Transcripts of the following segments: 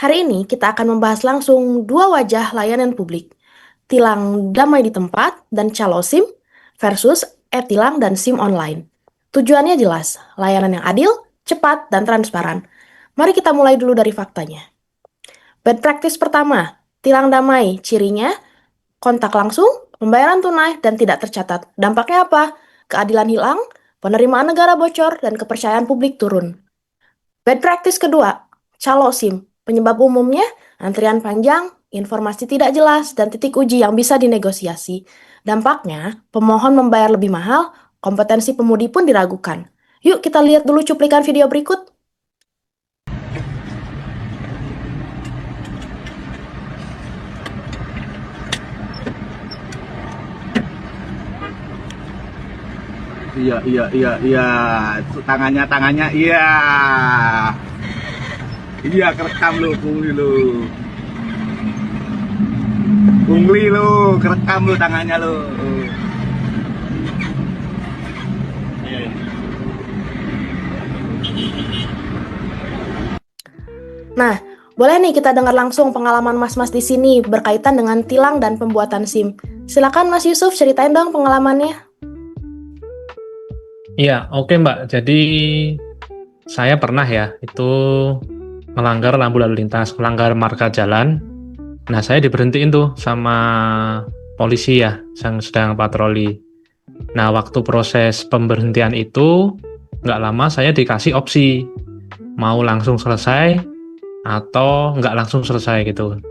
Hari ini kita akan membahas langsung dua wajah layanan publik, tilang damai di tempat dan calo SIM versus e-tilang dan SIM online. Tujuannya jelas, layanan yang adil, cepat, dan transparan. Mari kita mulai dulu dari faktanya. Bad practice pertama, tilang damai. Cirinya, kontak langsung, pembayaran tunai, dan tidak tercatat. Dampaknya apa? Keadilan hilang, penerimaan negara bocor, dan kepercayaan publik turun. Bad practice kedua, calo SIM. Penyebab umumnya, antrian panjang, informasi tidak jelas, dan titik uji yang bisa dinegosiasi. Dampaknya, pemohon membayar lebih mahal, kompetensi pemudi pun diragukan. Yuk kita lihat dulu cuplikan video berikut. Iya, iya, iya, iya. Tangannya, iya. Iya, kerekam lo, pungli lo. Pungli lo, kerekam lo tangannya lo. Nah, boleh nih kita dengar langsung pengalaman Mas-Mas di sini berkaitan dengan tilang dan pembuatan SIM. Silakan Mas Yusuf, ceritain dong pengalamannya. Iya, oke Mbak. Jadi saya pernah ya itu melanggar lampu lalu lintas, melanggar marka jalan. Nah, saya diberhentiin tuh sama polisi ya, yang sedang patroli. Nah, waktu proses pemberhentian itu nggak lama saya dikasih opsi mau langsung selesai atau nggak langsung selesai gitu.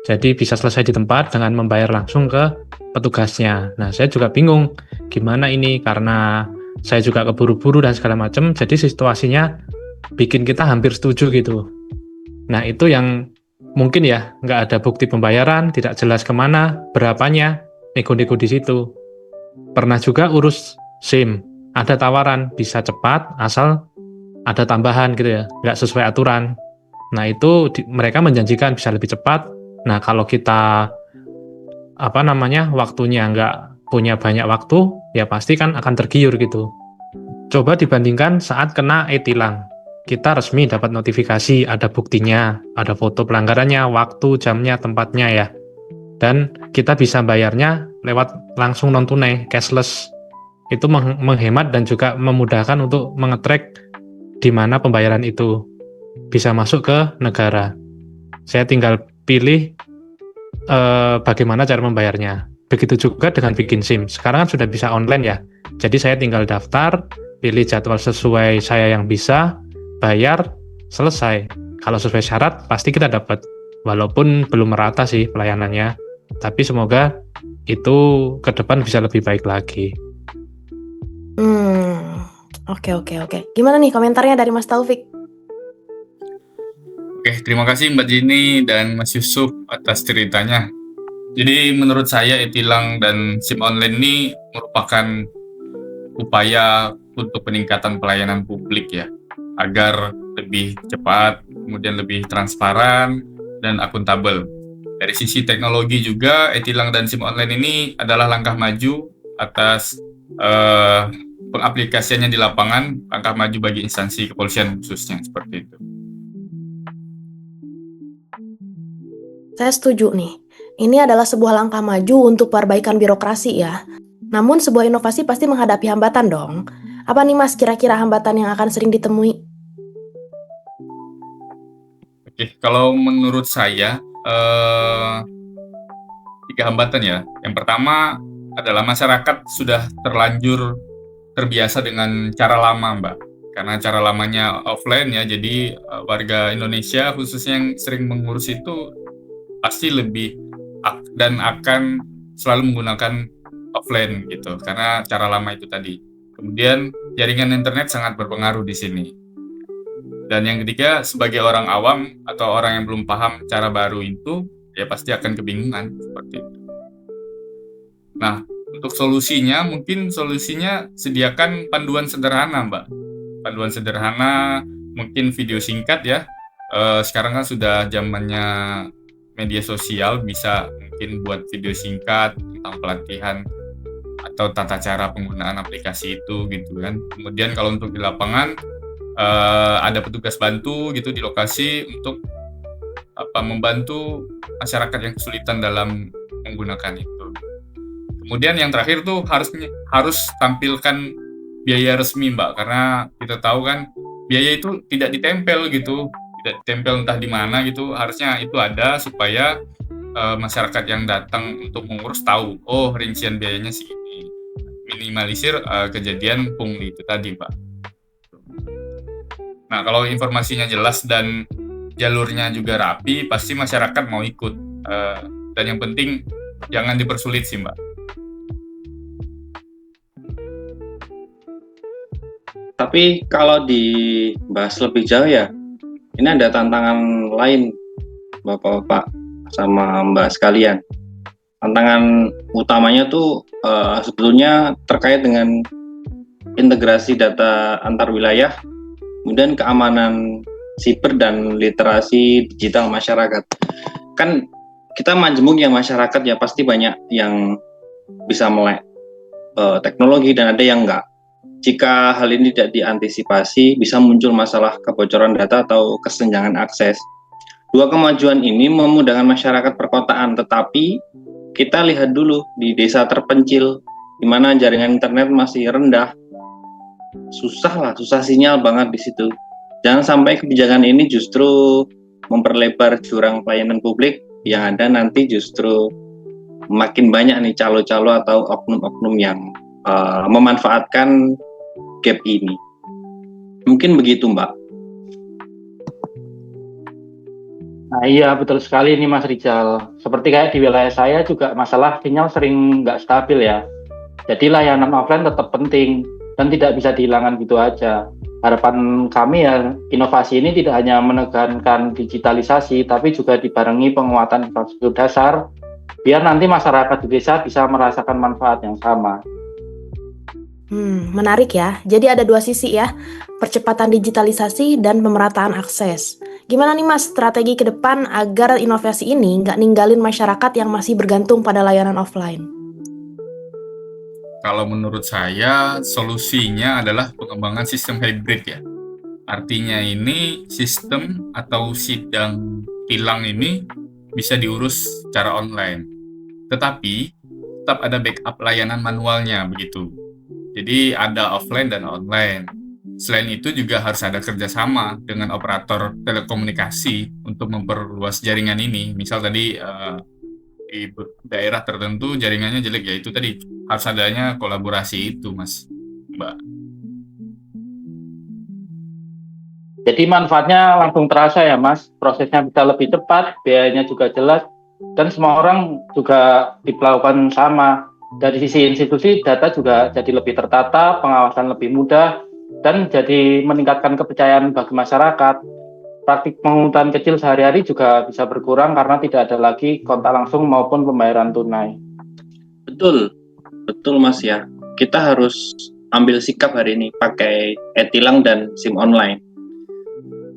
Jadi bisa selesai di tempat dengan membayar langsung ke petugasnya. Nah, saya juga bingung gimana ini karena saya juga keburu-buru dan segala macam. Jadi situasinya bikin kita hampir setuju gitu. Nah, itu yang mungkin ya nggak ada bukti pembayaran, tidak jelas kemana, berapanya, nego-nego di situ. Pernah juga urus SIM, ada tawaran bisa cepat asal ada tambahan gitu ya, nggak sesuai aturan. Nah, itu mereka menjanjikan bisa lebih cepat. Nah, kalau kita waktunya nggak punya banyak waktu, ya pasti kan akan tergiur gitu. Coba dibandingkan saat kena e-tilang. Kita resmi dapat notifikasi, ada buktinya, ada foto pelanggarannya, waktu, jamnya, tempatnya ya. Dan kita bisa bayarnya lewat langsung non-tunai, cashless. Itu menghemat dan juga memudahkan untuk mengetrack di mana pembayaran itu bisa masuk ke negara. Saya tinggal pilih bagaimana cara membayarnya. Begitu juga dengan bikin SIM. Sekarang kan sudah bisa online ya. Jadi saya tinggal daftar, pilih jadwal sesuai saya yang bisa, bayar, selesai. Kalau sesuai syarat, pasti kita dapat. Walaupun belum merata sih pelayanannya. Tapi semoga itu ke depan bisa lebih baik lagi. Oke. Gimana nih komentarnya dari Mas Taufik? Oke, terima kasih Mbak Jenny dan Mas Yusuf atas ceritanya. Jadi menurut saya e-tilang dan SIM online ini merupakan upaya untuk peningkatan pelayanan publik ya, agar lebih cepat, kemudian lebih transparan dan akuntabel. Dari sisi teknologi juga, e-tilang dan SIM online ini adalah langkah maju atas pengaplikasiannya di lapangan, langkah maju bagi instansi kepolisian khususnya, seperti itu. Saya setuju nih. Ini adalah sebuah langkah maju untuk perbaikan birokrasi ya. Namun sebuah inovasi pasti menghadapi hambatan dong. Apa nih Mas kira-kira hambatan yang akan sering ditemui? Oke, kalau menurut saya, 3 hambatan ya. Yang pertama adalah masyarakat sudah terlanjur terbiasa dengan cara lama, Mbak. Karena cara lamanya offline ya, jadi warga Indonesia khususnya yang sering mengurus itu pasti lebih dan akan selalu menggunakan offline gitu, karena cara lama itu tadi. Kemudian jaringan internet sangat berpengaruh di sini. Dan yang ketiga, sebagai orang awam atau orang yang belum paham cara baru itu, ya pasti akan kebingungan seperti itu. Nah, untuk solusinya, mungkin solusinya sediakan panduan sederhana, Mbak. Panduan sederhana, mungkin video singkat ya. Sekarang kan sudah zamannya media sosial, bisa mungkin buat video singkat tentang pelatihan atau tata cara penggunaan aplikasi itu gitu kan. Kemudian kalau untuk di lapangan ada petugas bantu gitu di lokasi untuk membantu masyarakat yang kesulitan dalam menggunakan itu. Kemudian yang terakhir tuh harus tampilkan biaya resmi, Mbak, karena kita tahu kan biaya itu tidak ditempel gitu, tidak ditempel entah di mana gitu. Harusnya itu ada supaya masyarakat yang datang untuk mengurus tahu, oh rincian biayanya segini. Minimalisir kejadian pungli itu tadi, Mbak. Nah, kalau informasinya jelas dan jalurnya juga rapi, pasti masyarakat mau ikut. Dan yang penting jangan dipersulit sih, Mbak. Tapi kalau dibahas lebih jauh ya, ini ada tantangan lain, Bapak-bapak sama Mbak sekalian. Tantangan utamanya tuh sebetulnya terkait dengan integrasi data antar wilayah, kemudian keamanan siber dan literasi digital masyarakat. Kan kita majemuk ya masyarakat ya, pasti banyak yang bisa melek teknologi dan ada yang enggak. Jika hal ini tidak diantisipasi, bisa muncul masalah kebocoran data atau kesenjangan akses. Dua kemajuan ini memudahkan masyarakat perkotaan, tetapi kita lihat dulu di desa terpencil, di mana jaringan internet masih rendah, susah sinyal banget di situ. Jangan sampai kebijakan ini justru memperlebar jurang pelayanan publik, yang ada nanti justru makin banyak nih calo-calo atau oknum-oknum yang memanfaatkan gap ini. Mungkin begitu, Mbak. Nah iya, betul sekali ini Mas Rizal. Seperti kayak di wilayah saya juga masalah sinyal sering nggak stabil ya. Jadi layanan offline tetap penting dan tidak bisa dihilangkan gitu aja. Harapan kami ya, inovasi ini tidak hanya menekankan digitalisasi, tapi juga dibarengi penguatan infrastruktur dasar, biar nanti masyarakat di desa bisa merasakan manfaat yang sama. Menarik ya. Jadi ada dua sisi ya, percepatan digitalisasi dan pemerataan akses. Gimana nih Mas, strategi ke depan agar inovasi ini nggak ninggalin masyarakat yang masih bergantung pada layanan offline? Kalau menurut saya, solusinya adalah pengembangan sistem hybrid ya. Artinya ini sistem atau sidang tilang ini bisa diurus secara online. Tetapi tetap ada backup layanan manualnya begitu. Jadi ada offline dan online. Selain itu juga harus ada kerjasama dengan operator telekomunikasi untuk memperluas jaringan ini. Misal tadi di daerah tertentu jaringannya jelek, ya itu tadi harus adanya kolaborasi itu, Mas, Mbak. Jadi manfaatnya langsung terasa ya Mas, prosesnya bisa lebih cepat, biayanya juga jelas, dan semua orang juga diperlakukan sama. Dari sisi institusi, data juga jadi lebih tertata, pengawasan lebih mudah, dan jadi meningkatkan kepercayaan bagi masyarakat. Praktik penghutang kecil sehari-hari juga bisa berkurang karena tidak ada lagi kontak langsung maupun pembayaran tunai. Betul Mas ya. Kita harus ambil sikap hari ini pakai e-tilang dan SIM online.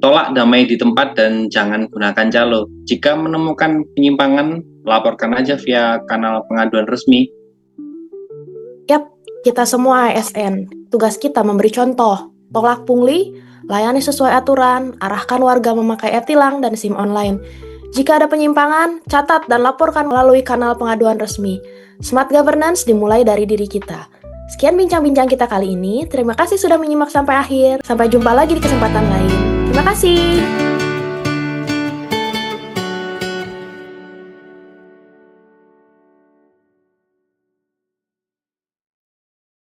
Tolak damai di tempat dan jangan gunakan calo. Jika menemukan penyimpangan, laporkan aja via kanal pengaduan resmi. Yap, kita semua ASN. Tugas kita memberi contoh. Tolak pungli, layani sesuai aturan, arahkan warga memakai e-tilang dan SIM online. Jika ada penyimpangan, catat dan laporkan melalui kanal pengaduan resmi. Smart governance dimulai dari diri kita. Sekian bincang-bincang kita kali ini. Terima kasih sudah menyimak sampai akhir. Sampai jumpa lagi di kesempatan lain. Terima kasih.